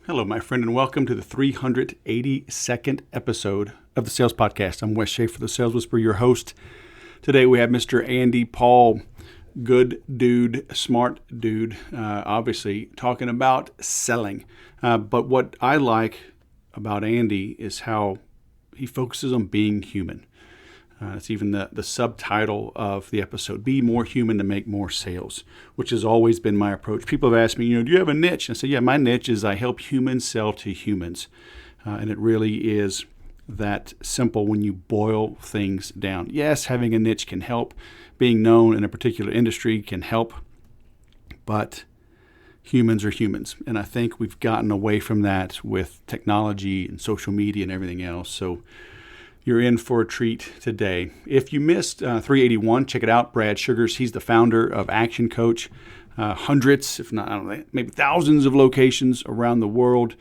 Hello, my friend, and welcome to the 382nd episode of the Sales Podcast. I'm Wes Schaefer, the Sales Whisperer, your host. Today we have Mr. Andy Paul, good dude, smart dude, obviously talking about selling. But what I like about Andy is how he focuses on being human. It's even the subtitle of the episode, Be More Human to Make More Sales, which has always been my approach. People have asked me, do you have a niche? I say, yeah, my niche is I help humans sell to humans. And it really is that simple when you boil things down. Yes, having a niche can help. Being known in a particular industry can help. But humans are humans. And I think we've gotten away from that with technology and social media and everything else. So you're in for a treat today. If you missed 381, check it out. Brad Sugars, he's the founder of Action Coach. Hundreds, if not, I don't know, maybe thousands of locations around the world.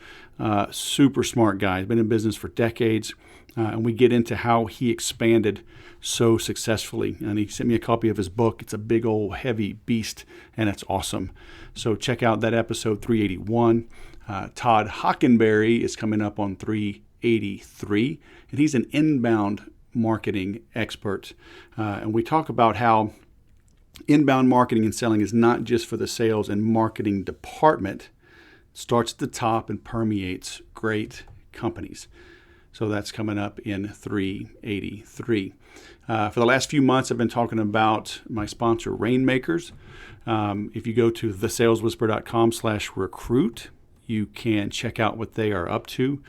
Super smart guy. He's been in business for decades. And we get into how he expanded so successfully. And he sent me a copy of his book. It's a big old heavy beast, and it's awesome. So check out that episode 381. Todd Hockenberry is coming up on 383, and he's an inbound marketing expert. And we talk about how inbound marketing and selling is not just for the sales and marketing department. It starts at the top and permeates great companies. So that's coming up in 383. For the last few months, I've been talking about my sponsor, Rainmakers. If you go to thesaleswhisper.com/recruit, you can check out what they are up to.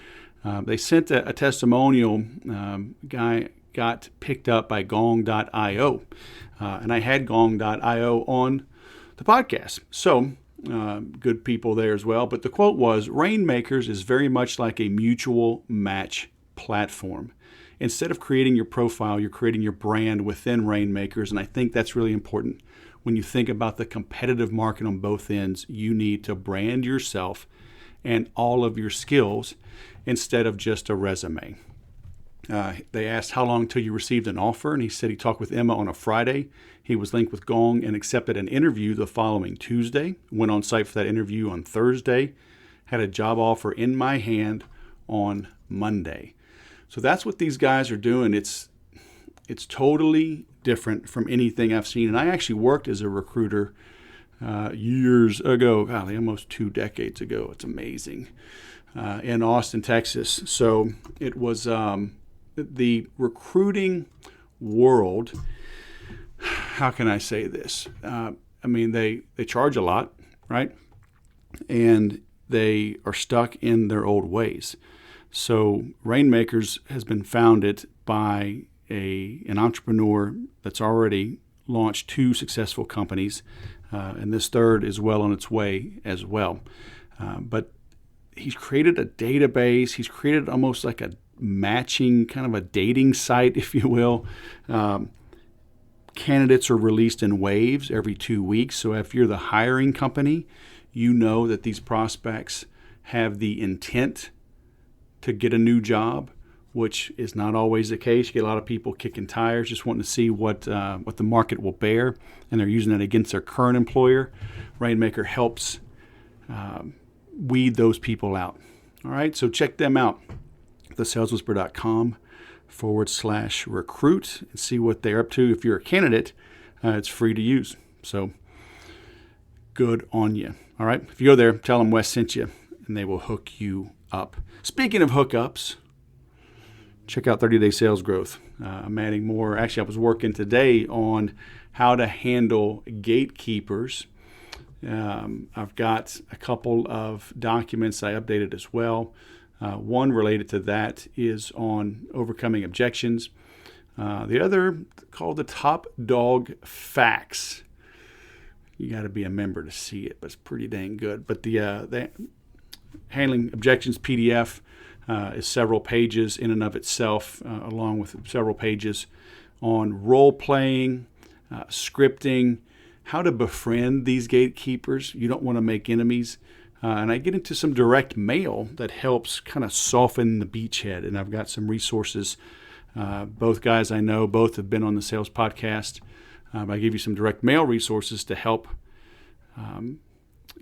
They sent a testimonial. Guy got picked up by Gong.io, and I had Gong.io on the podcast. So good people there as well. But the quote was, Rainmakers is very much like a mutual match platform. Instead of creating your profile, you're creating your brand within Rainmakers. And I think that's really important. When you think about the competitive market on both ends, you need to brand yourself and all of your skills instead of just a resume. They asked how long till you received an offer, and he said he talked with Emma on a Friday. He was linked with Gong and accepted an interview the following Tuesday, went on site for that interview on Thursday, had a job offer in my hand on Monday. So that's what these guys are doing. It's totally different from anything I've seen. And I actually worked as a recruiter years ago, golly, almost 2 decades ago. It's amazing. In Austin, Texas. So it was the recruiting world. How can I say this? They charge a lot, right? And they are stuck in their old ways. So Rainmakers has been founded by an entrepreneur that's already launched 2 successful companies, and this third is well on its way as well. But he's created a database. He's created almost like a matching, kind of a dating site, if you will. Candidates are released in waves every 2 weeks. So if you're the hiring company, you know that these prospects have the intent to get a new job, which is not always the case. You get a lot of people kicking tires, just wanting to see what the market will bear, and they're using that against their current employer. Rainmaker helps weed those people out. All right, so check them out, thesaleswhisper.com/recruit, and see what they're up to. If you're a candidate, it's free to use. So good on you. All right, if you go there, tell them Wes sent you, and they will hook you up. Speaking of hookups, check out 30-Day Sales Growth. I'm adding more. Actually, I was working today on how to handle gatekeepers. I've got a couple of documents I updated as well. One related to that is on overcoming objections. The other called the Top Dog Facts. You got to be a member to see it, but it's pretty dang good. But the Handling Objections PDF is several pages in and of itself, along with several pages on role-playing, scripting, how to befriend these gatekeepers. You don't want to make enemies. And I get into some direct mail that helps kind of soften the beachhead. And I've got some resources. Both guys I know, both have been on the Sales Podcast. I give you some direct mail resources to help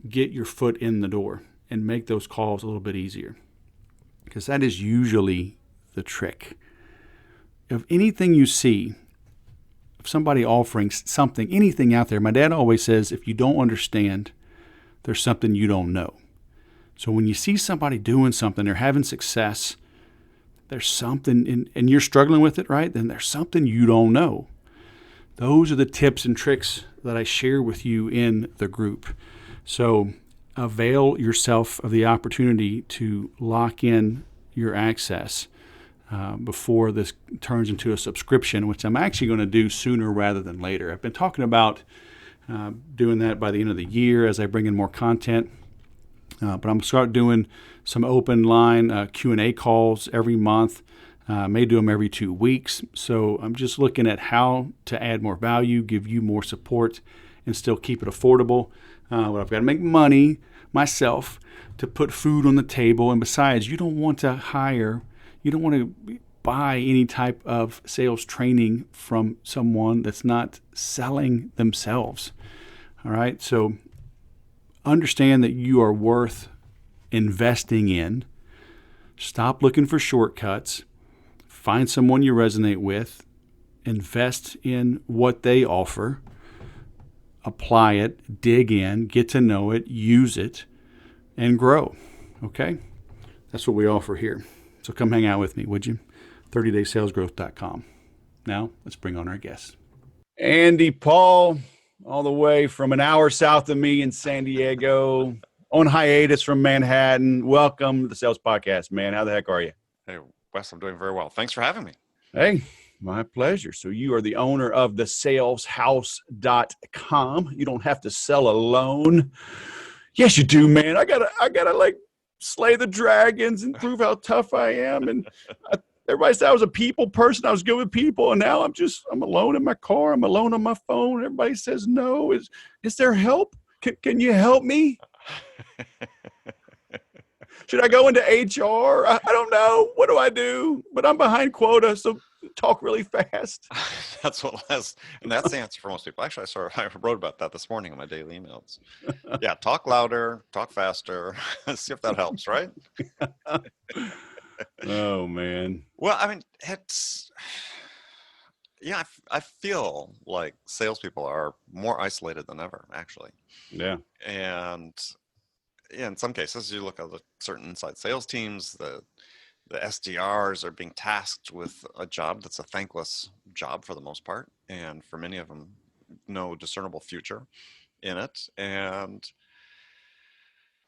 get your foot in the door. and make those calls a little bit easier, because that is usually the trick. If anything you see, if somebody offering something, anything out there, my dad always says, if you don't understand, there's something you don't know. So when you see somebody doing something, they're having success, there's something, and you're struggling with it, right? Then there's something you don't know. Those are the tips and tricks that I share with you in the group. So avail yourself of the opportunity to lock in your access before this turns into a subscription, which I'm actually going to do sooner rather than later. I've been talking about doing that by the end of the year as I bring in more content. But I'm going to start doing some open line Q&A calls every month. May do them every 2 weeks. So I'm just looking at how to add more value, give you more support, and still keep it affordable. But I've got to make money myself to put food on the table. And besides, you don't want to buy any type of sales training from someone that's not selling themselves. All right. So understand that you are worth investing in. Stop looking for shortcuts. Find someone you resonate with. Invest in what they offer. Apply it, dig in, get to know it, use it, and grow. Okay? That's what we offer here. So come hang out with me, would you? 30daysalesgrowth.com. Now, let's bring on our guest. Andy Paul, all the way from an hour south of me in San Diego, on hiatus from Manhattan. Welcome to the Sales Podcast, man. How the heck are you? Hey, Wes, I'm doing very well. Thanks for having me. Hey, my pleasure. So you are the owner of thesaleshouse.com. You don't have to sell alone. Yes, you do, man. I gotta like slay the dragons and prove how tough I am. And everybody said I was a people person. I was good with people. And now I'm alone in my car. I'm alone on my phone. Everybody says no. Is there help? Can you help me? Should I go into HR? I don't know. What do I do? But I'm behind quota, so talk really fast. That's the answer for most people. Actually, I wrote about that this morning in my daily emails. Yeah, talk louder, talk faster. See if that helps, right? Oh, man. Well, I mean, I feel like salespeople are more isolated than ever, actually. Yeah. And in some cases, you look at the certain inside sales teams, the SDRs are being tasked with a job that's a thankless job for the most part. And for many of them, no discernible future in it. And,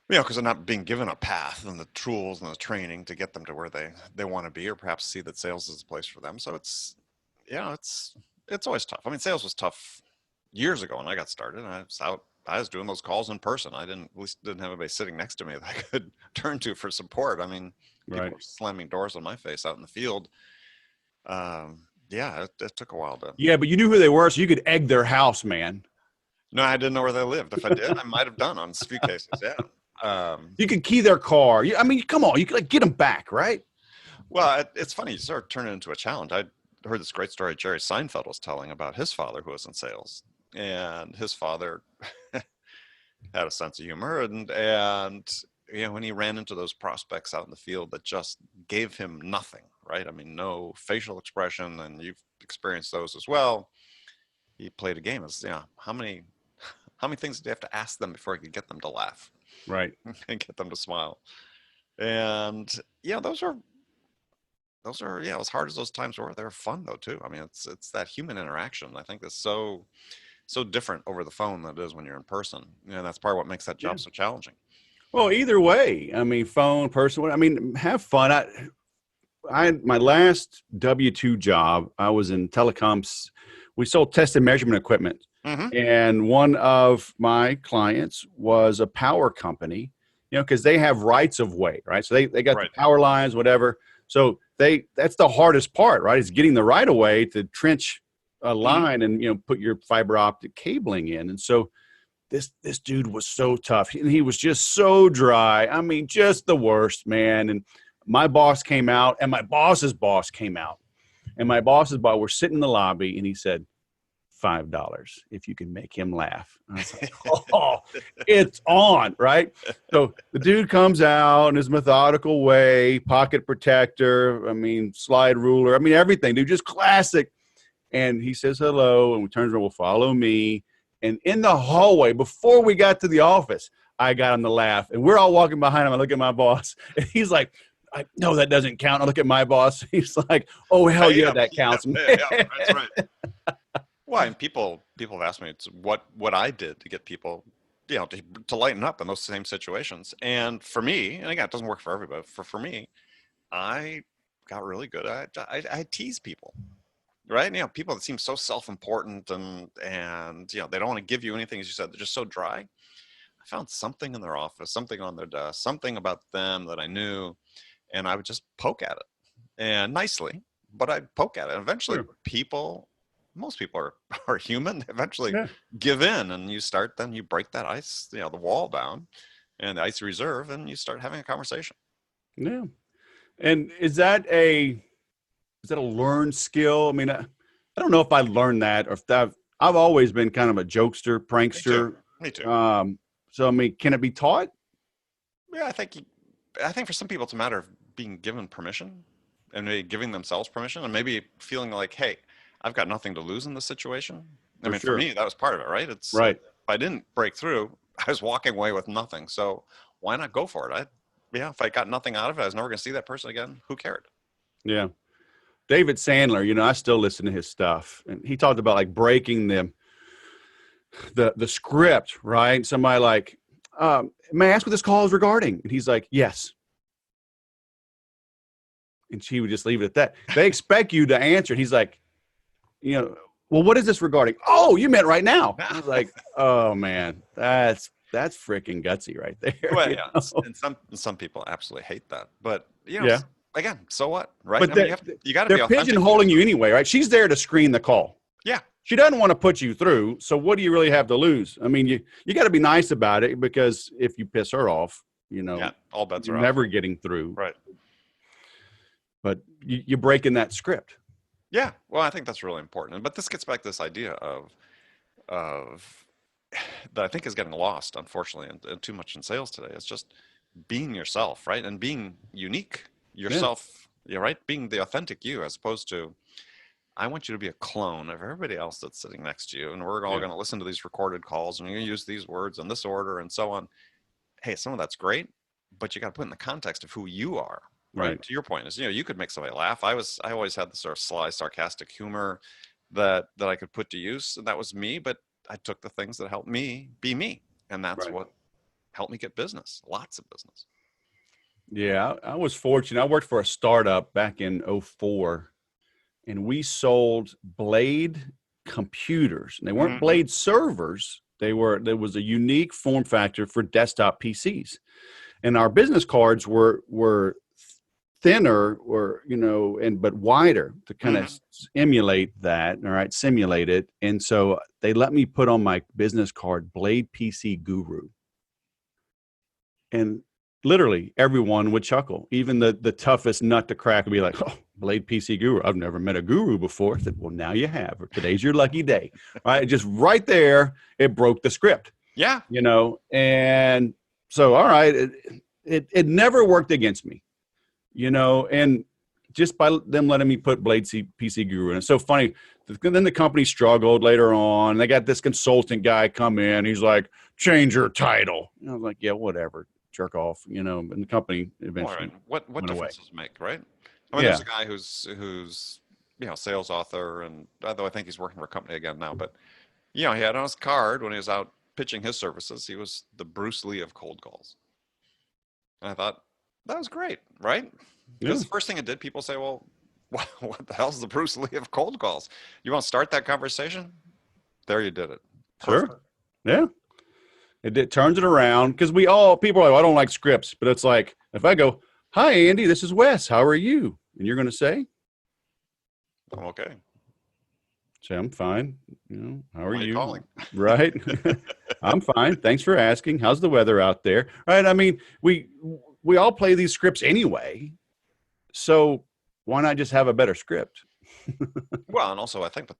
because they're not being given a path and the tools and the training to get them to where they want to be, or perhaps see that sales is a place for them. So it's always tough. I mean, sales was tough years ago when I got started. I was doing those calls in person. I didn't have anybody sitting next to me that I could turn to for support. I mean, people were slamming doors on my face out in the field. It took a while to. Yeah, but you knew who they were, so you could egg their house, man. No, I didn't know where they lived. If I did, I might have done on a few cases. Yeah. You could key their car. I mean, come on, you could get them back, right? Well, it's funny. You sort of turn it into a challenge. I heard this great story Jerry Seinfeld was telling about his father, who was in sales, and his father had a sense of humor, and when he ran into those prospects out in the field that just gave him nothing, right? I mean, no facial expression, and you've experienced those as well. He played a game as, how many things did you have to ask them before you could get them to laugh, right, and get them to smile? And those are as hard as those times were, they're fun though too. I mean, it's that human interaction, I think, that's so different over the phone than it is when you're in person. That's part of what makes that job so challenging. Well, either way, I mean, phone, person, I mean, have fun. I my last W-2 job, I was in telecoms. We sold test and measurement equipment. Mm-hmm. And one of my clients was a power company, because they have rights of way, right? So they got the power lines, whatever. So that's the hardest part, right? Is getting the right of way to trench a line and put your fiber optic cabling in. And so this dude was so tough, and he was just so dry. I mean, just the worst, man. And my boss came out, and my boss's boss came out, and my boss's boss were sitting in the lobby, and he said, $5 if you can make him laugh. And I was like, oh, it's on, right? So the dude comes out in his methodical way, pocket protector, slide ruler, everything, dude, just classic. And he says hello, and we turns around, well, follow me. And in the hallway, before we got to the office, I got him to laugh. And we're all walking behind him. I look at my boss, and he's like, no, that doesn't count. I look at my boss. He's like, oh, hell yeah, that counts. Yeah, that's right. Well, and people have asked me what I did to get people, to lighten up in those same situations. And for me, and again, it doesn't work for everybody. For me, I got really good at I tease people. Right? People that seem so self-important and they don't want to give you anything, as you said, they're just so dry. I found something in their office, something on their desk, something about them that I knew, and I would just poke at it, and nicely, but I'd poke at it. And eventually, most people are human. Eventually, give in, and you break that ice, the wall down, and the ice reserve, and you start having a conversation. Yeah, and is that a learned skill? I don't know if I learned that or if I've always been kind of a jokester, prankster. Me too. So, can it be taught? Yeah, I think for some people it's a matter of being given permission and maybe giving themselves permission and maybe feeling like, hey, I've got nothing to lose in this situation. For me, that was part of it, right? It's right. If I didn't break through, I was walking away with nothing. So why not go for it? If I got nothing out of it, I was never going to see that person again. Who cared? Yeah. David Sandler, I still listen to his stuff, and he talked about like breaking the script, right? Somebody like, may I ask what this call is regarding? And he's like, yes. And she would just leave it at that. They expect you to answer. And he's like, well, what is this regarding? Oh, you meant right now. I was like, oh man, that's freaking gutsy right there. Well, yeah. And some people absolutely hate that, but again, so what, right? But you got to be authentic. They're pigeonholing you anyway, right? She's there to screen the call. Yeah. She doesn't want to put you through. So what do you really have to lose? You got to be nice about it, because if you piss her off, all bets are never getting through. Right. But you're breaking that script. Yeah. Well, I think that's really important. But this gets back to this idea of that I think is getting lost, unfortunately, and too much in sales today. It's just being yourself, right? And being unique yourself, right? Being the authentic you, as opposed to, I want you to be a clone of everybody else that's sitting next to you. And we're all going to listen to these recorded calls, and you're going to use these words in this order and so on. Hey, some of that's great, but you got to put in the context of who you are. Right. To your point is, you could make somebody laugh. I always had this sort of sly, sarcastic humor that I could put to use. And that was me, but I took the things that helped me be me. And that's what helped me get business, lots of business. Yeah, I was fortunate. I worked for a startup back in 2004, and we sold Blade computers. And they weren't Blade servers. There was a unique form factor for desktop PCs. And our business cards were thinner, but wider to kind of emulate that, all right, simulate it. And so they let me put on my business card Blade PC Guru. And literally everyone would chuckle. Even the toughest nut to crack would be like, oh, Blade PC Guru. I've never met a guru before. I said, well, now you have. Or today's your lucky day. Right? Just right there, it broke the script. Yeah. And so, all right, it never worked against me. And just by them letting me put Blade PC Guru in. It's so funny. Then the company struggled later on. They got this consultant guy come in. He's like, change your title. And I was like, yeah, whatever. Jerk off, and the company eventually what difference does it make, right? There's a guy who's sales author, and although I think he's working for a company again now, but he had on his card when he was out pitching his services, he was the Bruce Lee of cold calls. And I thought, that was great, right? Because the first thing it did, people say, well, what the hell's the Bruce Lee of cold calls? You want to start that conversation? There you did it. Perfect. Sure. Yeah. It turns it around, because people are like, well, I don't like scripts. But it's like, if I go, hi, Andy, this is Wes. How are you? And you're going to say? I'm okay. Say, I'm fine. How are you? Calling? Right. I'm fine. Thanks for asking. How's the weather out there? Right. We all play these scripts anyway. So why not just have a better script? Well, and also I think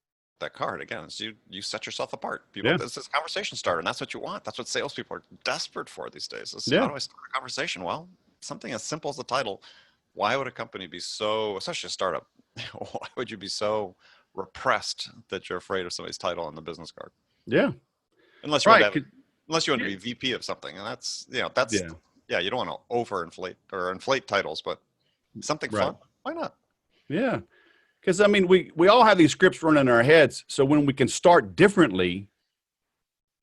that card again. Is you set yourself apart. People, Yeah. this is a conversation starter, and that's what you want. That's what salespeople are desperate for these days. Is how Yeah. do I start a conversation? Well, something as simple as the title. Why would a company be so, especially a startup, why would you be so repressed that you're afraid of somebody's title on the business card? Yeah. Unless you want to Right. have, unless you want to Yeah. be VP of something, and that's that's Yeah. yeah, you don't want to overinflate or inflate titles, but something Right. fun, why not? Yeah. Because I mean, we all have these scripts running in our heads. So when we can start differently,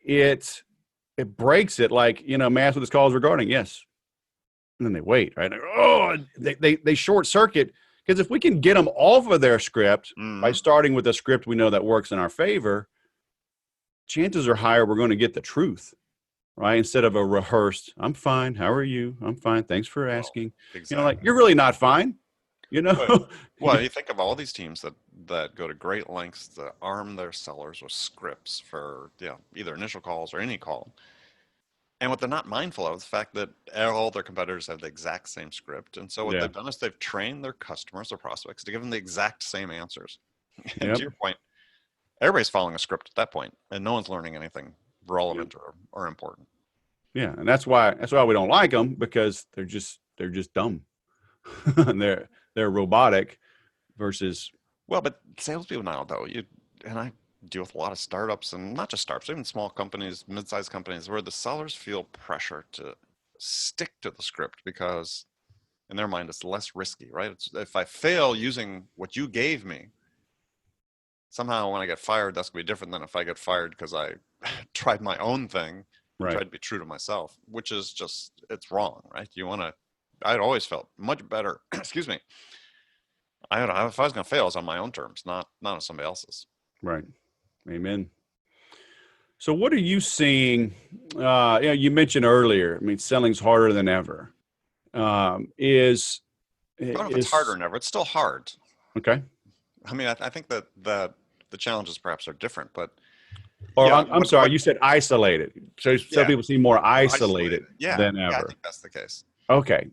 it breaks it. Like, may I ask what this call is regarding? Yes. And then they wait, right? They short circuit, because if we can get them off of their script by Hmm. starting with a script we know that works in our favor, chances are higher we're going to get the truth, right? Instead of a rehearsed, I'm fine. How are you? I'm fine. Thanks for Well, asking. Like, exactly. you're really not fine, you know? But, well, you think of all these teams that go to great lengths to arm their sellers with scripts for either initial calls or any call. And what they're not mindful of is the fact that all their competitors have the exact same script. And so what Yeah. they've done is they've trained their customers or prospects to give them the exact same answers. And to Yep. your point, everybody's following a script at that point, and no one's learning anything Yep. relevant or important. Yeah. And that's why we don't like them, because they're just dumb. And they're robotic versus, Well, but salespeople now, though, and I deal with a lot of startups, and not just startups, even small companies, mid-sized companies, where the sellers feel pressure to stick to the script because in their mind it's less risky, right? If I fail using what you gave me, somehow when I get fired, that's gonna be different than if I get fired because I tried my own thing and right. tried to be true to myself, which is just, it's wrong, right? I'd always felt much better. Excuse me. If I was going to fail, it's on my own terms, not on somebody else's. Right. Amen. So what are you seeing? You mentioned earlier, I mean, selling's harder than ever. Is I don't know if it's harder is than ever. It's still hard. okay. I mean, I think that the challenges perhaps are different, but Or yeah, I'm sorry, you said isolated. So some yeah, people seem more isolated. isolated Yeah, than yeah, I ever. think that's the case. Okay.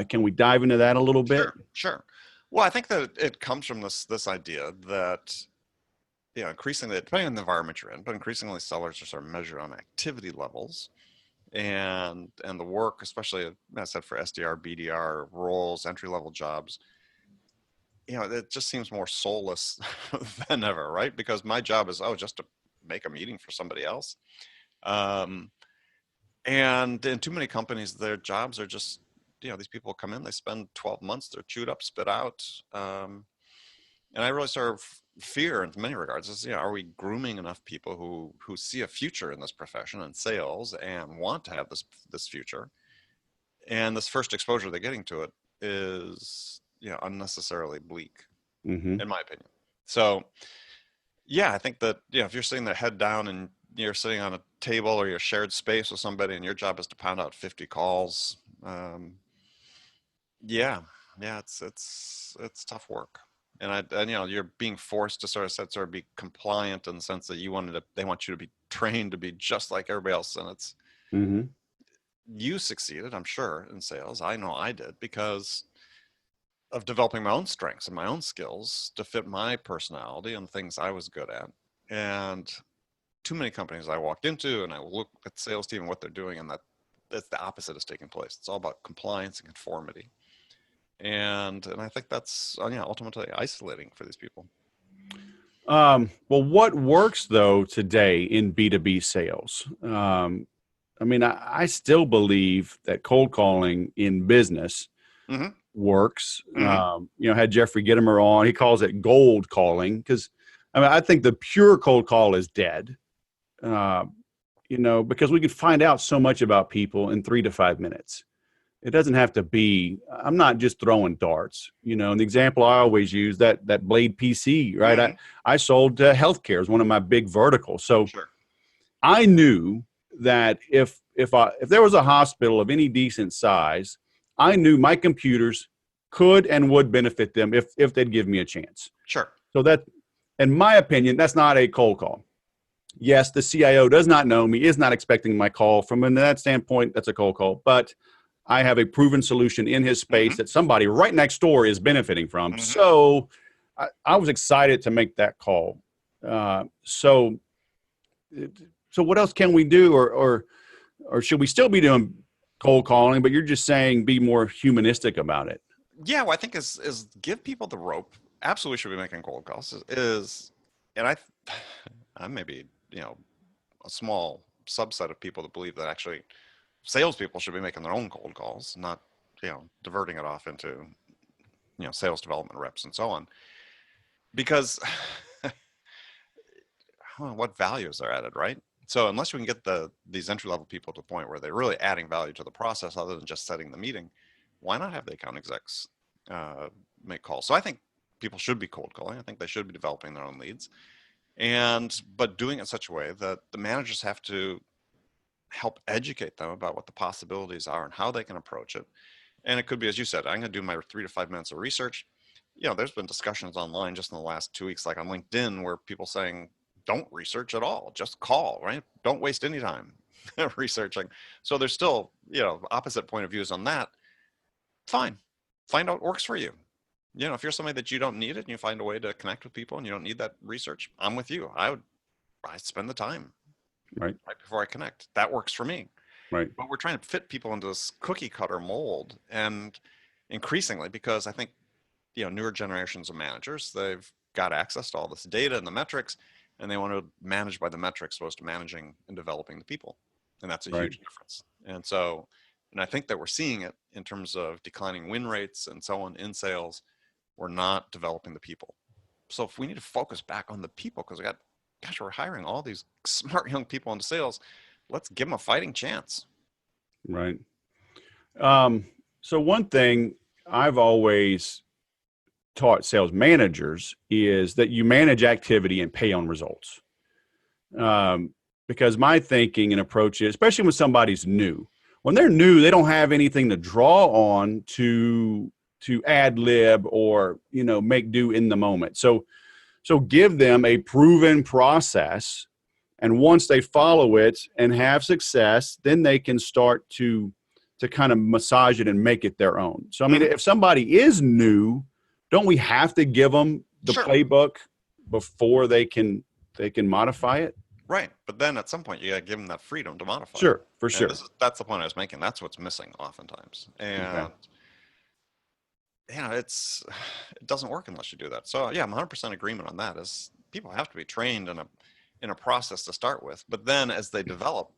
Can we dive into that a little bit? Sure, sure. Well, I think that it comes from this idea that increasingly, depending on the environment you're in, but increasingly sellers are sort of measured on activity levels and the work, especially as I said for SDR, BDR roles, entry level jobs. It just seems more soulless than ever, right? Because my job is just to make a meeting for somebody else. Um, and in too many companies, their jobs are just these people come in, they spend 12 months, they're chewed up, spit out. And I really sort of fear in many regards is, are we grooming enough people who see a future in this profession and sales and want to have this future? And this first exposure they're getting to it is, unnecessarily bleak, Mm-hmm. in my opinion. So, yeah, I think that, if you're sitting there head down and you're sitting on a table or you're shared space with somebody and your job is to pound out 50 calls, yeah, yeah, it's tough work. And you're being forced to sort of be compliant in the sense that they want you to be trained to be just like everybody else. And Mm-hmm. you succeeded, I'm sure, in sales. I know I did because of developing my own strengths and my own skills to fit my personality and things I was good at. And too many companies I walked into and I look at the sales team and what they're doing, and that's the opposite is taking place. It's all about compliance and conformity. And I think that's ultimately isolating for these people. Well, what works though today in B2B sales? I mean, I still believe that cold calling in business Mm-hmm. works. Mm-hmm. Had Jeffrey Gitomer on, he calls it gold calling, because I think the pure cold call is dead. Because we could find out so much about people in 3 to 5 minutes. It doesn't have to be, I'm not just throwing darts, and the example I always use, that Blade PC, right? Mm-hmm. I sold healthcare as one of my big verticals. So Sure. I knew that if there was a hospital of any decent size, I knew my computers could and would benefit them if they'd give me a chance. Sure. So that, in my opinion, that's not a cold call. Yes, the CIO does not know me, is not expecting my call. From that standpoint, that's a cold call. But I have a proven solution in his space Mm-hmm. that somebody right next door is benefiting from. Mm-hmm. So I was excited to make that call. So, so what else can we do, or should we still be doing cold calling? But you're just saying be more humanistic about it. Yeah, well, I think is give people the rope. Absolutely should be making cold calls. And I may be, a small subset of people that believe that actually salespeople should be making their own cold calls, not, diverting it off into, sales development reps and so on. Because what values are added, right? So unless we can get these entry level people to the point where they're really adding value to the process other than just setting the meeting, why not have the account execs uh, make calls? So I think people should be cold calling. I think they should be developing their own leads, but doing it in such a way that the managers have to help educate them about what the possibilities are and how they can approach it. And it could be, as you said, I'm going to do my 3 to 5 minutes of research. There's been discussions online just in the last 2 weeks, like on LinkedIn, where people saying, don't research at all, just call, right? Don't waste any time researching. So there's still, opposite point of views on that. Fine. Find out what works for you. If you're somebody that you don't need it and you find a way to connect with people and you don't need that research, I'm with you. I spend the time Right. right before I connect. That works for me. Right. But we're trying to fit people into this cookie cutter mold, and increasingly, because I think, newer generations of managers, they've got access to all this data and the metrics, and they want to manage by the metrics opposed to managing and developing the people. And that's a Right. huge difference. And I think that we're seeing it in terms of declining win rates and so on in sales. We're not developing the people. So if we need to focus back on the people, because we're hiring all these smart young people into sales, let's give them a fighting chance. Right. So one thing I've always taught sales managers is that you manage activity and pay on results. Because my thinking and approach is, especially when somebody's new, when they're new, they don't have anything to draw on to ad lib or, make do in the moment. So give them a proven process. And once they follow it and have success, then they can start to kind of massage it and make it their own. So, I mean, if somebody is new, don't we have to give them the Sure. playbook before they can modify it? Right. But then at some point, you got to give them that freedom to modify. Sure, for And sure. That's the point I was making. That's what's missing oftentimes. And, it doesn't work unless you do that. So yeah, I'm 100% agreement on that. Is people have to be trained in a process to start with, but then as they develop,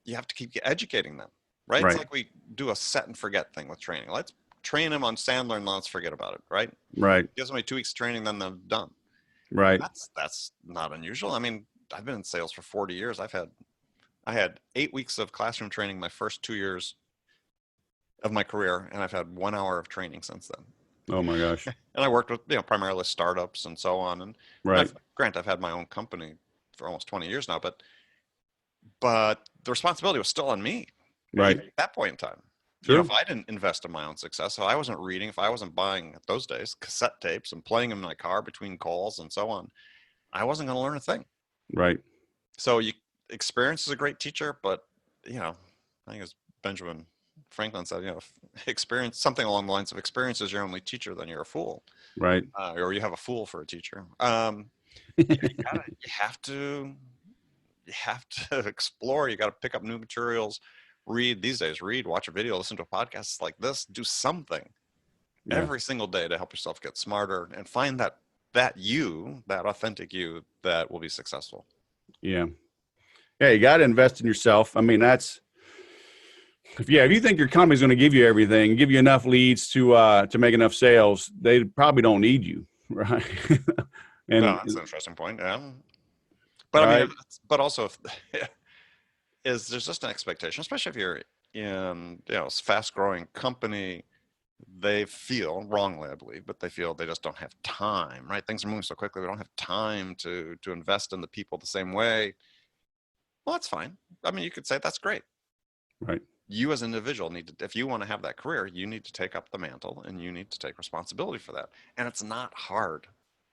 you have to keep educating them, right? It's like we do a set and forget thing with training. Let's train them on Sandler and let's forget about it, right? Right. Give somebody 2 weeks training, then they're done. Right. That's not unusual. I mean, I've been in sales for 40 years. I had 8 weeks of classroom training my first 2 years of my career, and I've had 1 hour of training since then. Oh my gosh. And I worked with, primarily startups and so on. And I've had my own company for almost 20 years now, but the responsibility was still on me. Right. At that point in time. Sure. If I didn't invest in my own success, if I wasn't reading, if I wasn't buying at those days cassette tapes and playing them in my car between calls and so on, I wasn't going to learn a thing. Right. So experience is a great teacher, but I think it was Benjamin Franklin said, experience, something along the lines of, experience is your only teacher, then you're a fool. Right. Or you have a fool for a teacher. You have to explore. You got to pick up new materials, read these days, watch a video, listen to a podcast like this, do something every single day to help yourself get smarter and find that authentic you that will be successful. Yeah. Yeah. You got to invest in yourself. I mean, if you think your company's going to give you everything, give you enough leads to make enough sales, they probably don't need you. Right. No, that's an interesting point. Yeah. But I mean, but also there's just an expectation, especially if you're in, a fast growing company, they feel wrongly, I believe, but they feel they just don't have time, right? Things are moving so quickly. They don't have time to invest in the people the same way. Well, that's fine. I mean, you could say that's great. Right. You as an individual if you want to have that career, you need to take up the mantle and you need to take responsibility for that. And it's not hard.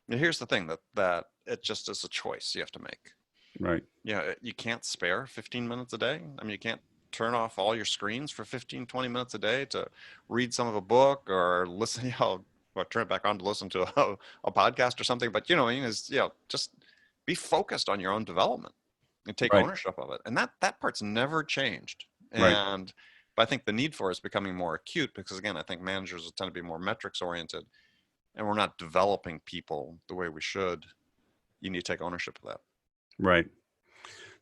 And here's the thing that it just is a choice you have to make. Right. Yeah. You can't spare 15 minutes a day. I mean, you can't turn off all your screens for 15, 20 minutes a day to read some of a book or listen, or turn it back on to listen to a podcast or something. But, just be focused on your own development and take Right. ownership of it. And that part's never changed. Right. And but I think the need for it is becoming more acute because, again, I think managers tend to be more metrics oriented, and we're not developing people the way we should. You need to take ownership of that. Right.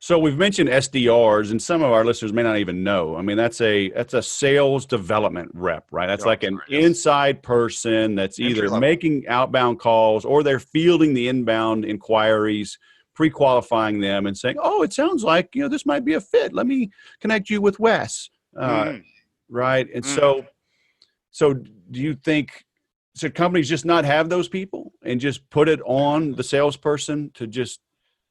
So we've mentioned SDRs, and some of our listeners may not even know. I mean, that's a sales development rep, right? That's Oh, like an sorry, yes. inside person that's Entry either level. making outbound calls or they're fielding the inbound inquiries, pre-qualifying them, and saying, "Oh, it sounds like this might be a fit. Let me connect you with Wes." Right? And so do you think should companies just not have those people and just put it on the salesperson to just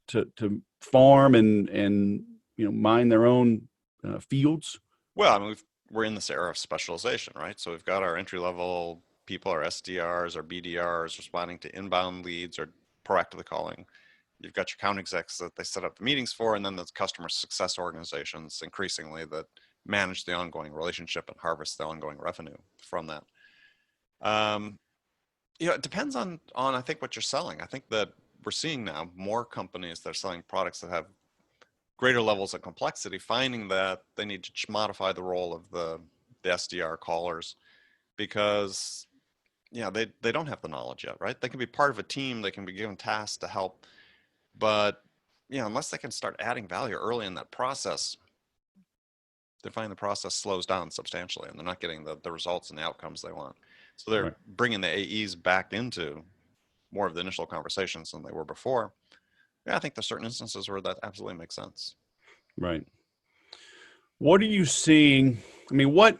to farm and mine their own fields? Well, I mean, we're in this era of specialization, right? So we've got our entry level people, our SDRs, our BDRs responding to inbound leads or proactively calling. You've got your account execs that they set up the meetings for, and then there's customer success organizations increasingly that manage the ongoing relationship and harvest the ongoing revenue from that. It depends on I think what you're selling. I think that we're seeing now more companies that are selling products that have greater levels of complexity, finding that they need to modify the role of the SDR callers because they don't have the knowledge yet, right? They can be part of a team, they can be given tasks to help, but unless they can start adding value early in that process, they find the process slows down substantially and they're not getting the results and the outcomes they want. So they're bringing the AEs back into more of the initial conversations than they were before. Yeah, I think there's certain instances where that absolutely makes sense. Right. What are you seeing? I mean, what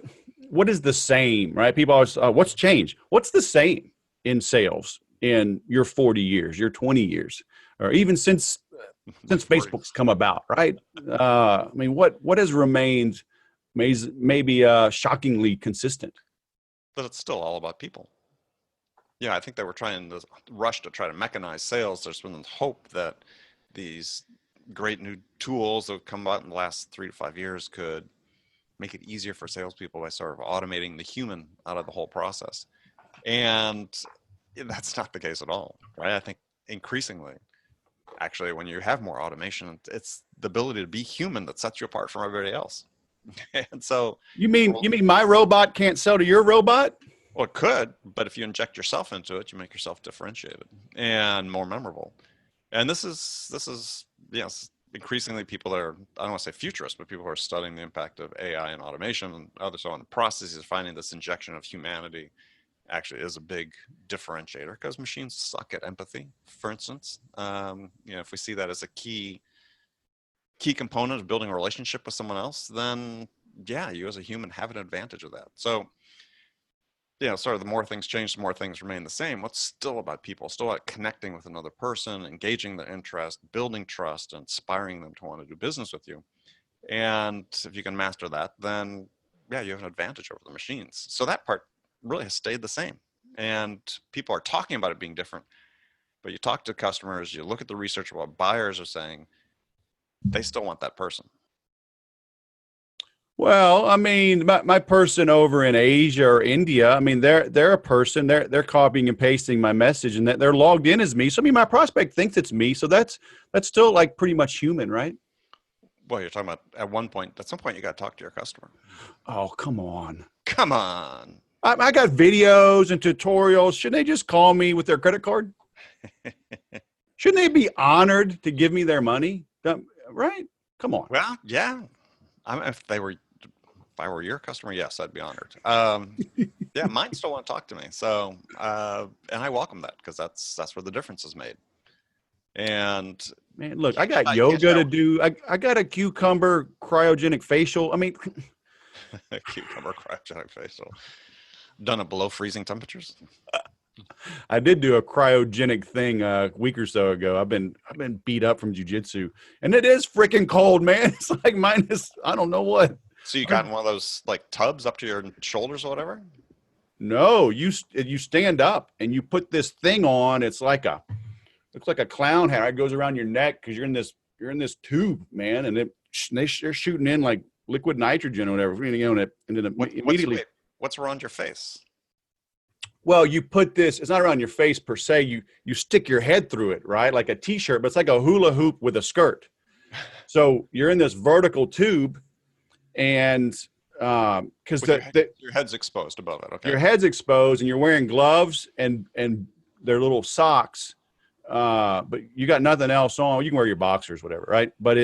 is the same, right? People always, what's changed? What's the same in sales in your 40 years, your 20 years, or even since Facebook's come about, right? I mean, what has remained maybe shockingly consistent? But it's still all about people. Yeah, I think they were trying to rush to try to mechanize sales. There's been hope that these great new tools that have come out in the last 3 to 5 years could make it easier for salespeople by sort of automating the human out of the whole process. And that's not the case at all, right? I think increasingly, actually, when you have more automation, it's the ability to be human that sets you apart from everybody else. And so you mean my robot can't sell to your robot? Well, it could, but if you inject yourself into it, you make yourself differentiated and more memorable. And this is yes, increasingly people that are, I don't want to say futurists, but people who are studying the impact of AI and automation and others on processes, finding this injection of humanity actually is a big differentiator because machines suck at empathy, for instance. If we see that as a key component of building a relationship with someone else, then yeah, you as a human have an advantage of that. So sort of the more things change, the more things remain the same. What's still about people, still about connecting with another person, engaging their interest, building trust, inspiring them to want to do business with you. And if you can master that, then yeah, you have an advantage over the machines. So that part really has stayed the same. And people are talking about it being different, but you talk to customers, you look at the research of what buyers are saying, they still want that person. Well, I mean, my person over in Asia or India, I mean, they're a person. They're copying and pasting my message, and they're logged in as me. So I mean, my prospect thinks it's me. So that's still like pretty much human, right? Well, you're talking about at some point, you got to talk to your customer. Oh, come on. Come on. I got videos and tutorials. Shouldn't they just call me with their credit card? Shouldn't they be honored to give me their money? Right? Come on. Well, yeah. If I were your customer, yes, I'd be honored. Yeah, mine still want to talk to me. So, and I welcome that because that's where the difference is made. And man, look, I got yoga to do. I got a cucumber cryogenic facial. I mean, cucumber cryogenic facial done at below freezing temperatures. I did do a cryogenic thing a week or so ago. I've been beat up from jujitsu, and it is freaking cold, man. It's like minus, I don't know what. So you got in one of those like tubs up to your shoulders or whatever? No, you stand up and you put this thing on. It's like looks like a clown hat. It goes around your neck because you're in this tube, man, and they're shooting in like liquid nitrogen or whatever. And then immediately. What's around your face? Well, you put this, it's not around your face per se. You stick your head through it, right? Like a t-shirt, but it's like a hula hoop with a skirt. So you're in this vertical tube, and because your head's exposed above it. Okay. your head's exposed, and you're wearing gloves and their little socks, but you got nothing else on. You can wear your boxers, whatever, right? But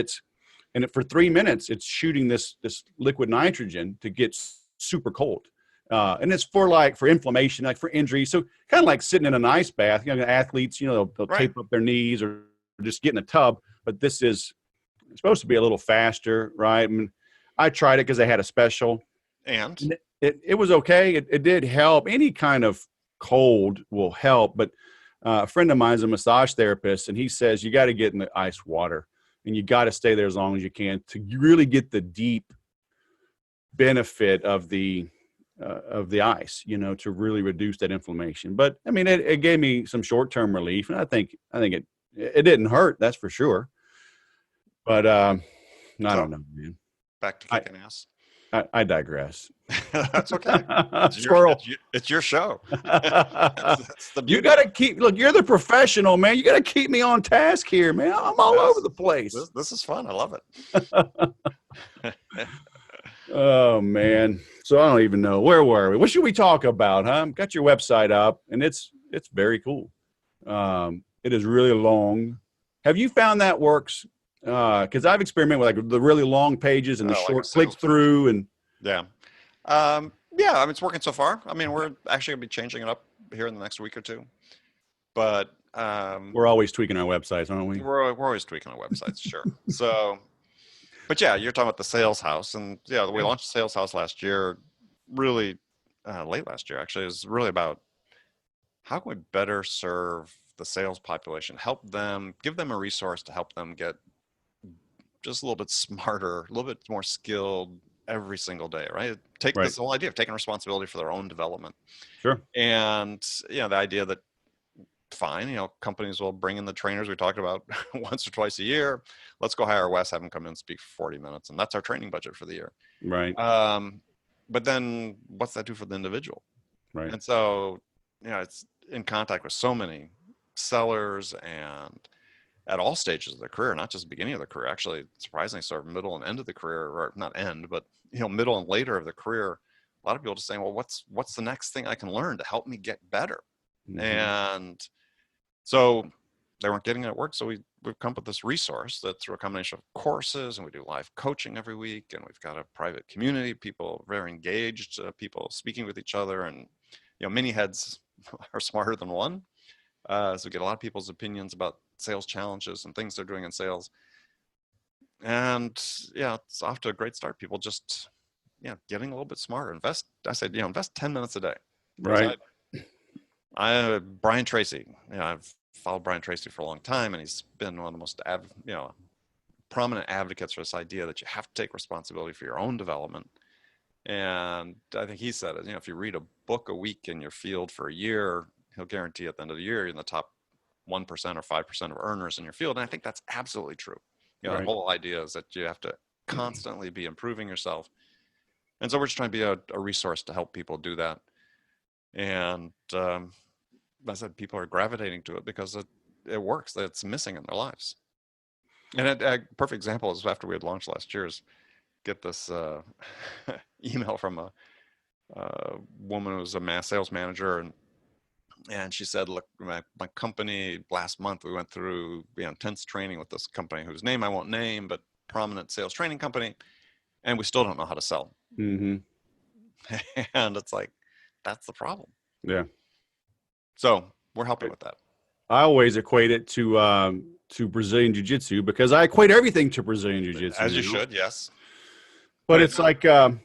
for 3 minutes, it's shooting this liquid nitrogen to get super cold. And it's for inflammation, like for injury. So kind of like sitting in an ice bath. Athletes, they'll Right. tape up their knees or just get in a tub. But this is supposed to be a little faster, right? I mean, I tried it because they had a special. And It was okay. It did help. Any kind of cold will help. But a friend of mine is a massage therapist, and he says you got to get in the ice water, and you got to stay there as long as you can to really get the deep benefit of the ice, to really reduce that inflammation. But I mean, it gave me some short-term relief, and I think it didn't hurt. That's for sure. But I don't know, man. Back to kicking ass. I digress. That's okay. Squirrel. It's your show. That's the beauty. You got to look, you're the professional, man. You got to keep me on task here, man. I'm all over the place. This is fun. I love it. Oh, man. So I don't even know. Where were we? What should we talk about, huh? Got your website up, and it's very cool. It is really long. Have you found that works? Because I've experimented with like the really long pages and the short click through and yeah. I mean, it's working so far. I mean, we're actually gonna be changing it up here in the next week or two. But we're always tweaking our websites, aren't we? We're always tweaking our websites, sure. So, but yeah, you're talking about the Sales House, and yeah, we launched Sales House last year, really late last year. Actually, it was really about how can we better serve the sales population, help them, give them a resource to help them get just a little bit smarter, a little bit more skilled every single day, right? This whole idea of taking responsibility for their own development. Sure. And, the idea that fine, companies will bring in the trainers we talked about once or twice a year. Let's go hire Wes, have him come in and speak for 40 minutes. And that's our training budget for the year. Right. But then what's that do for the individual? Right. And so, it's in contact with so many sellers and at all stages of their career, not just the beginning of the career, actually surprisingly sort of middle and end of the career, or not end, but middle and later of the career. A lot of people just saying, well, what's the next thing I can learn to help me get better? Mm-hmm. And so they weren't getting it at work. So we've come up with this resource that's through a combination of courses, and we do live coaching every week, and we've got a private community, people very engaged, people speaking with each other, and many heads are smarter than one. So we get a lot of people's opinions about sales challenges and things they're doing in sales. And it's off to a great start. People just, getting a little bit smarter. Invest 10 minutes a day. Right. Brian Tracy, I've followed Brian Tracy for a long time, and he's been one of the most, prominent advocates for this idea that you have to take responsibility for your own development. And I think he said it, if you read a book a week in your field for a year, he'll guarantee at the end of the year, you're in the top 1% or 5% of earners in your field. And I think that's absolutely true. Right. The whole idea is that you have to constantly be improving yourself. And so we're just trying to be a resource to help people do that. And I said, people are gravitating to it because it works. It's missing in their lives. And a perfect example is after we had launched last year is get this email from a woman who was a sales manager, and she said, look, my company last month, we went through intense training with this company whose name I won't name, but prominent sales training company, and we still don't know how to sell. Mm-hmm. And it's like, that's the problem. Yeah. So we're helping with that. I always equate it to Brazilian Jiu-Jitsu because I equate everything to Brazilian Jiu-Jitsu. As you should, yes. But it's like, I've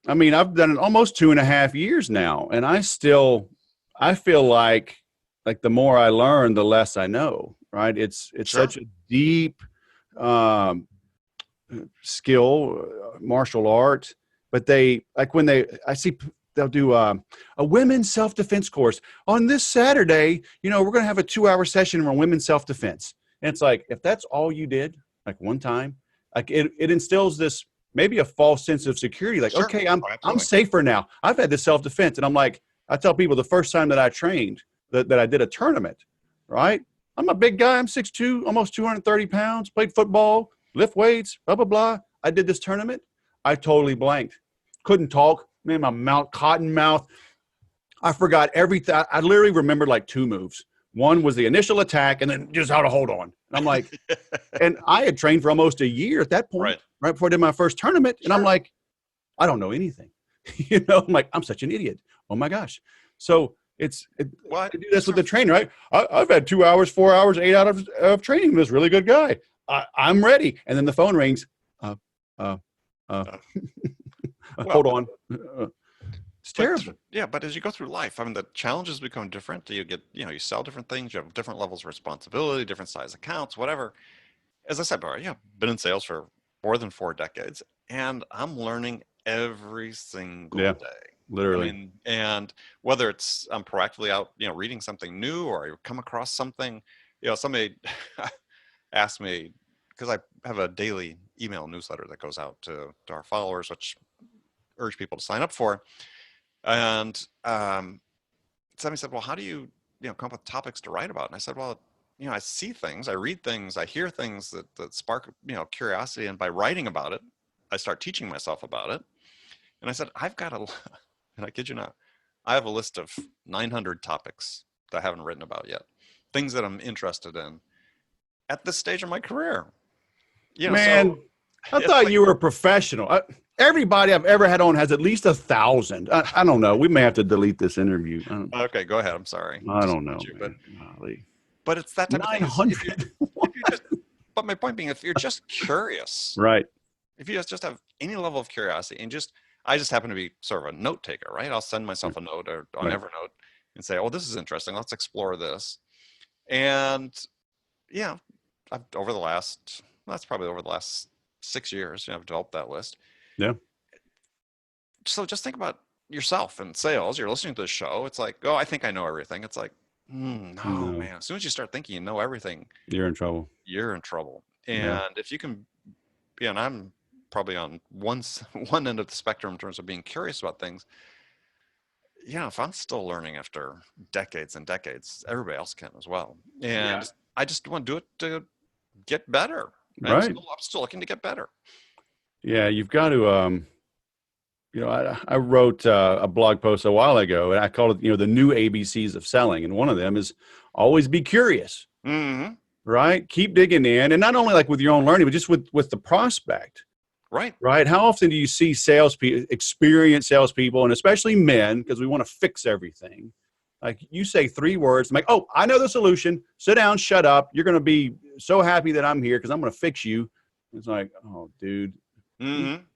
done it almost 2.5 years now, and I feel like the more I learn, the less I know, right? It's sure. Such a deep skill, martial art, but they'll do a women's self-defense course on this Saturday. We're going to have a 2-hour session on women's self-defense. And it's like, if that's all you did, like one time, like it instills this, maybe a false sense of security. Like, sure. Okay, I'm safer now. I've had this self-defense. And I'm like, I tell people the first time that I trained, that I did a tournament, right? I'm a big guy. I'm 6'2", almost 230 pounds, played football, lift weights, blah, blah, blah. I did this tournament. I totally blanked. Couldn't talk. Man, my mouth, cotton mouth. I forgot everything. I literally remembered like 2 moves. One was the initial attack and then just how to hold on. And I'm like, and I had trained for almost a year at that point, right before I did my first tournament. And I'm like, I don't know anything. I'm like, I'm such an idiot. Oh my gosh. So I do this with the trainer, right? I've had 2 hours, 4 hours, 8 hours of training with this really good guy. I'm ready. And then the phone rings. Hold on. It's terrible. But as you go through life, I mean, the challenges become different. You get, you sell different things. You have different levels of responsibility, different size accounts, whatever. As I said, been in sales for more than 4 decades, and I'm learning every single day. Literally. I mean, and whether it's I'm proactively out, reading something new, or I come across something, somebody asked me, because I have a daily email newsletter that goes out to our followers, which urge people to sign up for. And somebody said, well, how do you, come up with topics to write about? And I said, well, I see things, I read things, I hear things that spark, curiosity. And by writing about it, I start teaching myself about it. And I said, and I kid you not, I have a list of 900 topics that I haven't written about yet. Things that I'm interested in at this stage of my career. Man, I thought you were a professional. Everybody I've ever had on has at least 1,000. I don't know. We may have to delete this interview. Okay, go ahead. I'm sorry. I don't know. But it's that type 900. of thing. But my point being, if you're just curious, right? If you just have any level of curiosity, and I just happen to be sort of a note taker, right? I'll send myself a note or on Evernote and say, "Oh, this is interesting. Let's explore this." And that's probably over the last 6 years, I've developed that list. Yeah. So just think about yourself in sales. You're listening to the show. It's like, oh, I think I know everything. It's like, no, man. As soon as you start thinking you know everything, you're in trouble. And if you can, and I'm probably on one end of the spectrum in terms of being curious about things. If I'm still learning after decades and decades, everybody else can as well. And I just want to do it to get better. Right. I'm still looking to get better. Yeah, you've got to, I wrote a blog post a while ago, and I called it, the new ABCs of selling. And one of them is always be curious, right? Keep digging in. And not only like with your own learning, but just with the prospect. Right. How often do you see experienced salespeople, and especially men, because we want to fix everything. Like you say 3 words, I'm like, oh, I know the solution. Sit down, shut up. You're going to be so happy that I'm here because I'm going to fix you. It's like, oh, dude.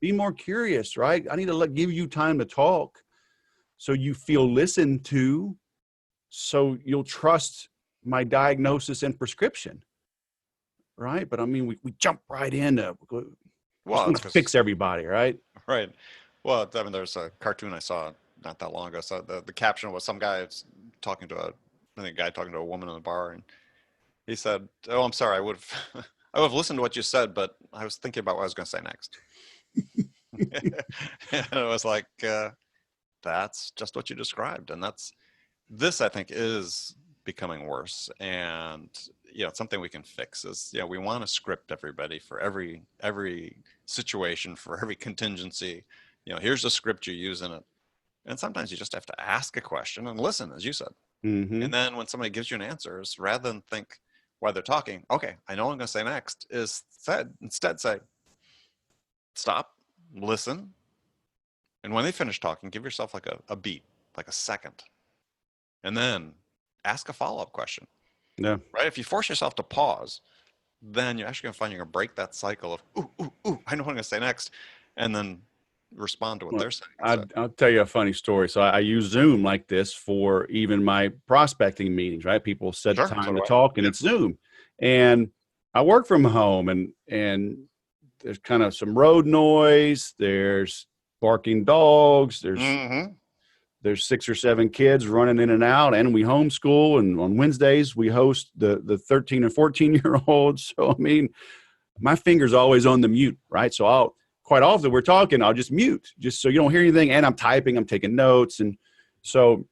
Be more curious, right? I need to give you time to talk so you feel listened to, so you'll trust my diagnosis and prescription, right? But I mean, we jump right into fix everybody, right? Right. Well, I mean, there's a cartoon I saw not that long ago. So the caption was some guy talking to a guy talking to a woman in the bar, and he said, "Oh, I'm sorry, I would have listened to what you said, but I was thinking about what I was going to say next." And it was like, that's just what you described. And this I think is becoming worse. And, it's something we can fix is, we want to script everybody for every situation, for every contingency. Here's the script you use in it. And sometimes you just have to ask a question and listen, as you said. And then when somebody gives you an answer, rather than think while they're talking, okay, I know what I'm going to say next, instead say, stop, listen, and when they finish talking, give yourself like a beat, like a second, and then ask a follow-up question. Yeah. Right? If you force yourself to pause, then you're actually going to find you're going to break that cycle of, ooh, I know what I'm going to say next, and then respond to what they're saying. I'll tell you a funny story. So I use Zoom like this for even my prospecting meetings, right? People set time to talk, and it's Zoom. And I work from home, and there's kind of some road noise. There's barking dogs. There's 6 or 7 kids running in and out, and we homeschool. And on Wednesdays we host the 13 and 14-year-olds. So I mean, my finger's always on the mute, right? So quite often we're talking, I'll just mute just so you don't hear anything. And I'm typing, I'm taking notes. And so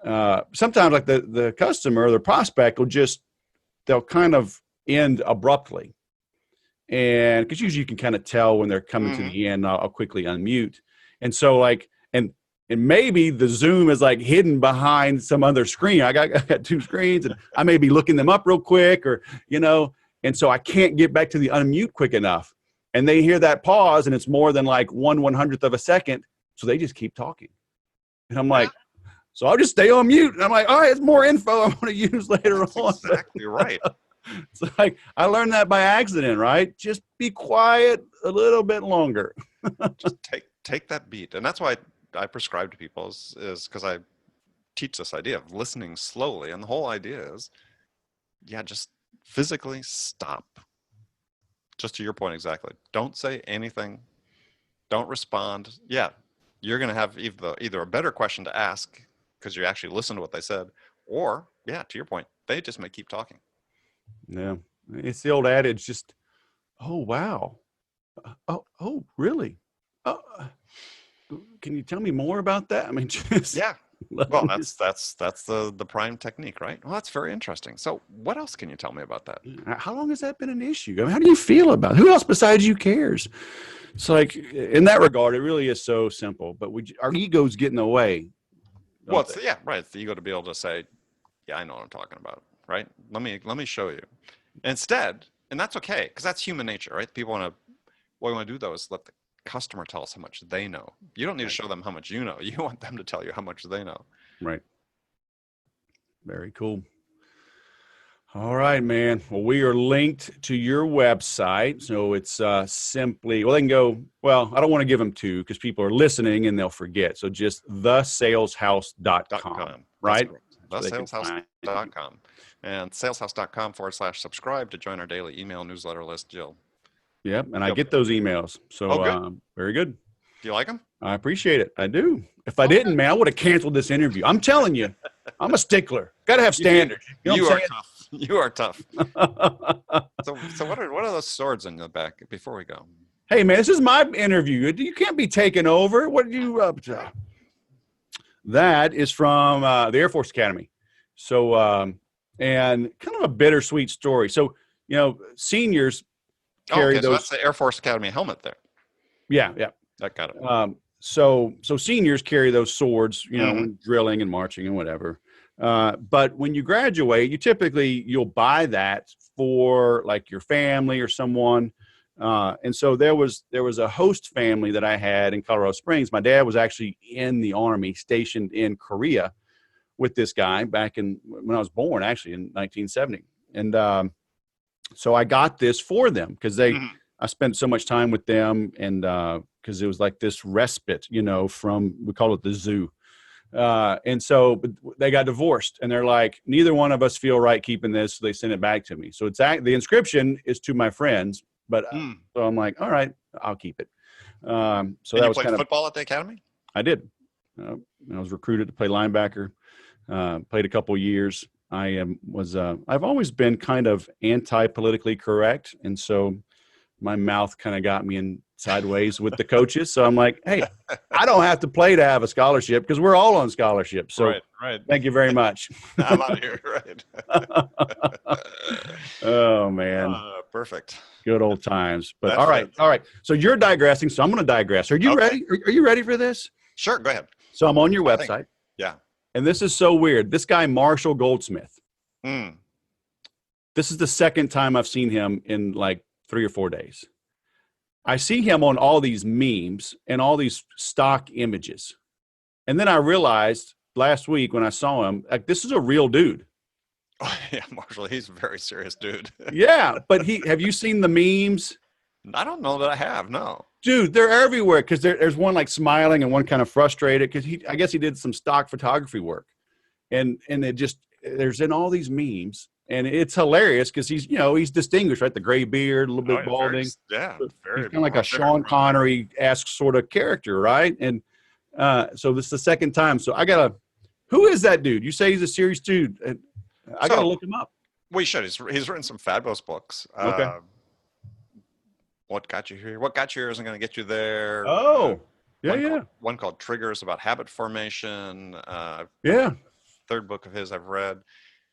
sometimes like the customer or the prospect they'll kind of end abruptly. And because usually you can kind of tell when they're coming to the end, I'll quickly unmute. And so and maybe the Zoom is like hidden behind some other screen. I got two screens and I may be looking them up real quick or, and so I can't get back to the unmute quick enough. And they hear that pause and it's more than like 1/100th of a second. So they just keep talking. And I'm like, so I'll just stay on mute. And I'm like, all right, it's more info I want to use later That's on. exactly right. It's like I learned that by accident, right? Just be quiet a little bit longer. Just take that beat. And that's why I prescribe to people is because I teach this idea of listening slowly. And the whole idea is, just physically stop. Just to your point exactly. Don't say anything. Don't respond. Yeah, you're going to have either a better question to ask because you actually listened to what they said, or, to your point, they just may keep talking. Yeah. It's the old adage, just, oh, wow. Oh, really? Can you tell me more about that? I mean, just. Yeah. Well, that's the prime technique, right? Well, that's very interesting. So what else can you tell me about that? How long has that been an issue? I mean, how do you feel about it? Who else besides you cares? It's like, in that regard, it really is so simple, but our egos get in the way. Well, it's the ego to be able to say, yeah, I know what I'm talking about, right? Let me show you. Instead, and that's okay, because that's human nature, right? What we want to do though is let the customer tell us how much they know. You don't need to show them how much you know. You want them to tell you how much they know. Right. Very cool. All right, man. Well, we are linked to your website. So it's simply, they can go, I don't want to give them two because people are listening and they'll forget. So just thesaleshouse.com, right? Thesaleshouse.com. And saleshouse.com/subscribe to join our daily email newsletter list, Jill. Yep. And I get those emails. So very good. Do you like them? I appreciate it. I do. If I didn't, man, I would have canceled this interview. I'm telling you, I'm a stickler. Got to have standards. You are tough. You are tough. So what are those swords in the back before we go? Hey, man, this is my interview. You can't be taken over. What did you That is from the Air Force Academy. So, and kind of a bittersweet story. So, seniors carry those. So that's the Air Force Academy helmet there. Yeah. That got it. So seniors carry those swords, when drilling and marching and whatever. But when you graduate, you'll buy that for like your family or someone. And so there was a host family that I had in Colorado Springs. My dad was actually in the Army, stationed in Korea with this guy back when I was born, actually in 1970. And so I got this for them because I spent so much time with them, and because it was like this respite, from, we call it the zoo. And so they got divorced, and they're like, neither one of us feel right keeping this. So they sent it back to me. So the inscription is to my friends, but so I'm like, all right, I'll keep it. So and that you was played football at the academy? I did. I was recruited to play linebacker. Played a couple years. I've always been kind of anti-politically correct, and so my mouth kind of got me in sideways with the coaches. So I'm like, hey, I don't have to play to have a scholarship because we're all on scholarship. So right. Thank you very much. I'm out of here. Right. Oh, man. Perfect. Good old times. But all right. So you're digressing. So I'm going to digress. Are you ready? Are you ready for this? Sure. Go ahead. So I'm on your website. Yeah. And this is so weird. This guy, Marshall Goldsmith. This is the second time I've seen him in like 3 or 4 days. I see him on all these memes and all these stock images. And then I realized last week when I saw him, like, this is a real dude. Oh, yeah, Marshall, he's a very serious dude. Yeah, but have you seen the memes? I don't know that I have, no. Dude, they're everywhere because there's one like smiling and one kind of frustrated because I guess he did some stock photography work. And there's in all these memes. And it's hilarious because he's distinguished, right? The gray beard, a little bit balding. He's kind of like a Sean Connery-esque sort of character, right? And so this is the second time. So who is that dude? You say he's a serious dude. I got to look him up. Well, you should. He's written some fabulous books. Okay. What Got You Here? What Got You Here isn't going to get you there. Oh, yeah. One called Triggers about habit formation. Yeah. third book of his I've read,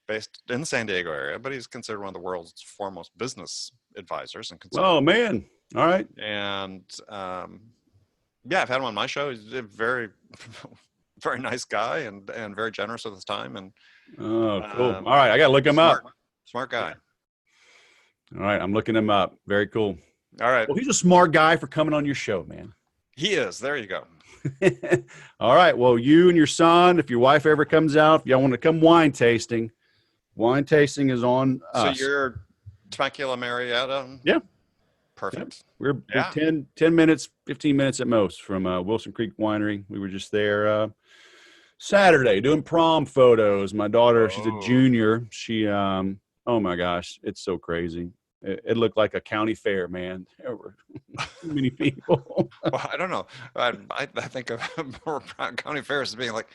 based in the San Diego area, but he's considered one of the world's foremost business advisors and consultants. Oh man. All right. And yeah, I've had him on my show. He's a very, very nice guy and very generous with his time. And Oh, cool. All right. I got to look him up. Smart guy. All right. I'm looking him up. Very cool. All right. Well, he's a smart guy for coming on your show, man. He is. There you go. All right. Well, you and your son, if your wife ever comes out, if y'all want to come wine tasting is on us. So you're Temecula, Marietta? Yeah. Perfect. Yep. We're 10 minutes, 15 minutes at most from Wilson Creek Winery. We were just there Saturday doing prom photos. My daughter, she's a junior. She, oh my gosh, it's so crazy. It looked like a county fair, man. There were too many people. Well, I don't know. I think of county fairs as being like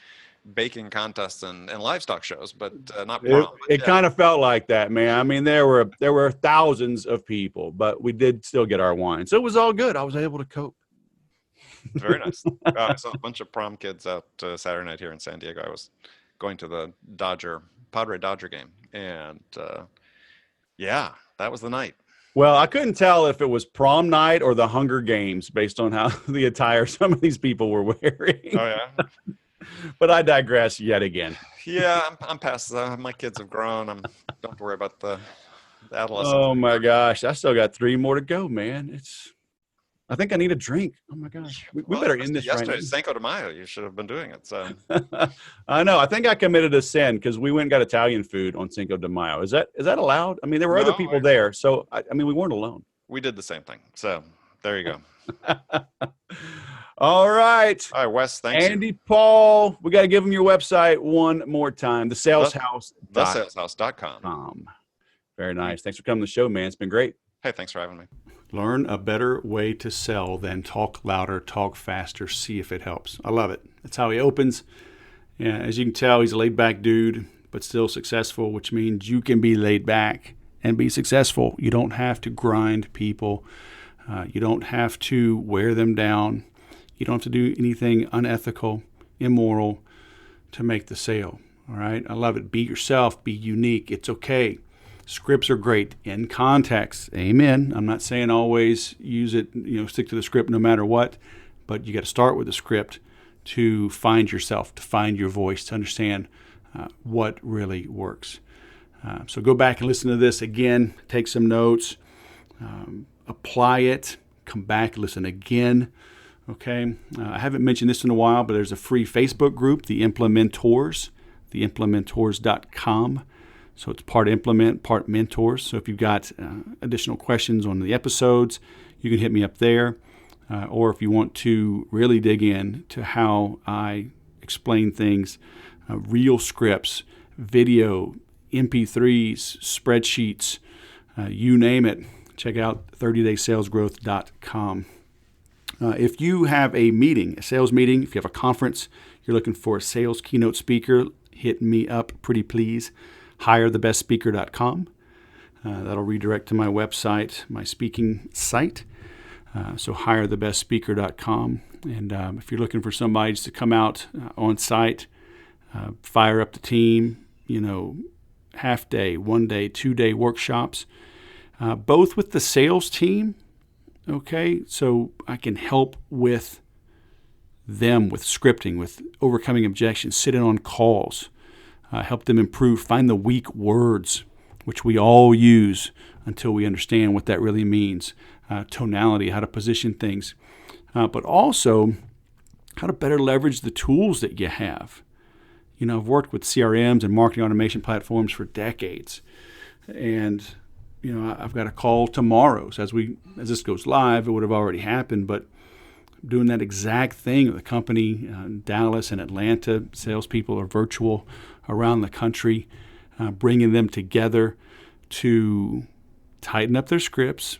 baking contests and livestock shows, but not prom. It kind of felt like that, man. I mean, there were thousands of people, but we did still get our wine, so it was all good. I was able to cope. Very nice. I saw a bunch of prom kids out Saturday night here in San Diego. I was going to the Padre Dodger game, and yeah, that was the night. Well, I couldn't tell if it was prom night or the Hunger Games based on how the attire some of these people were wearing. Oh yeah. But I digress yet again. Yeah, I'm past my kids have grown. Don't have to worry about the adolescents. Oh my gosh, I still got 3 more to go, man. I think I need a drink. Oh my gosh, we better end this right now. Yesterday, Cinco de Mayo. You should have been doing it. So I know. I think I committed a sin because we went and got Italian food on Cinco de Mayo. Is that allowed? I mean, there were other people there, so I mean, we weren't alone. We did the same thing. So there you go. All right. All right, Wes, thanks. Andy Paul, we got to give him your website one more time. TheSalesHouse.com. Very nice. Thanks for coming to the show, man. It's been great. Hey, thanks for having me. Learn a better way to sell than talk louder, talk faster, see if it helps. I love it. That's how he opens. Yeah, as you can tell, he's a laid-back dude, but still successful, which means you can be laid back and be successful. You don't have to grind people. You don't have to wear them down. You don't have to do anything unethical, immoral to make the sale. All right? I love it. Be yourself. Be unique. It's okay. Scripts are great in context. Amen. I'm not saying always use it, stick to the script no matter what, but you got to start with the script to find yourself, to find your voice, to understand what really works. So go back and listen to this again, take some notes, apply it, come back, listen again. Okay. I haven't mentioned this in a while, but there's a free Facebook group, the Implementors, theimplementors.com. So it's part implement, part mentors. So if you've got additional questions on the episodes, you can hit me up there. Or if you want to really dig in to how I explain things, real scripts, video, MP3s, spreadsheets, you name it, check out 30daysalesgrowth.com. If you have a meeting, a sales meeting, if you have a conference, you're looking for a sales keynote speaker, hit me up, pretty please. HireTheBestSpeaker.com. That'll redirect to my website, my speaking site. So HireTheBestSpeaker.com. And if you're looking for somebody just to come out on site, fire up the team, half day, 1 day, 2 day workshops, both with the sales team. Okay, so I can help with them, with scripting, with overcoming objections, sit in on calls, help them improve, find the weak words, which we all use until we understand what that really means, tonality, how to position things, but also how to better leverage the tools that you have. I've worked with CRMs and marketing automation platforms for decades, and I've got a call tomorrow. So as this goes live, it would have already happened, but I'm doing that exact thing with a company in Dallas and Atlanta. Salespeople are virtual around the country, bringing them together to tighten up their scripts.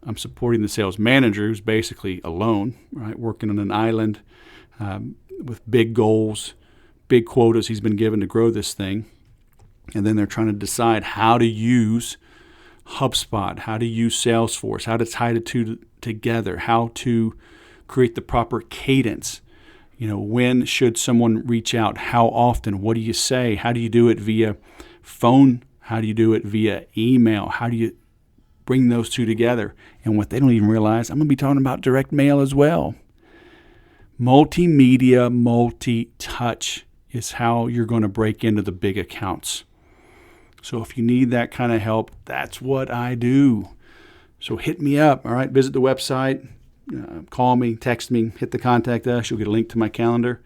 I'm supporting the sales manager, who's basically alone, right, working on an island with big goals, big quotas he's been given to grow this thing. And then they're trying to decide how to use HubSpot, how to use Salesforce, how to tie the two together, how to create the proper cadence, When should someone reach out? How often? What do you say? How do you do it via phone? How do you do it via email? How do you bring those two together? And what they don't even realize, I'm going to be talking about direct mail as well. Multimedia, multi-touch is how you're going to break into the big accounts. So if you need that kind of help, that's what I do. So hit me up, all right? Visit the website, call me, text me, hit the contact us. You'll get a link to my calendar,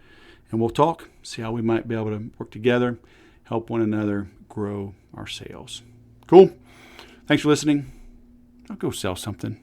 and we'll talk, see how we might be able to work together, help one another grow our sales. Cool. Thanks for listening. I'll go sell something.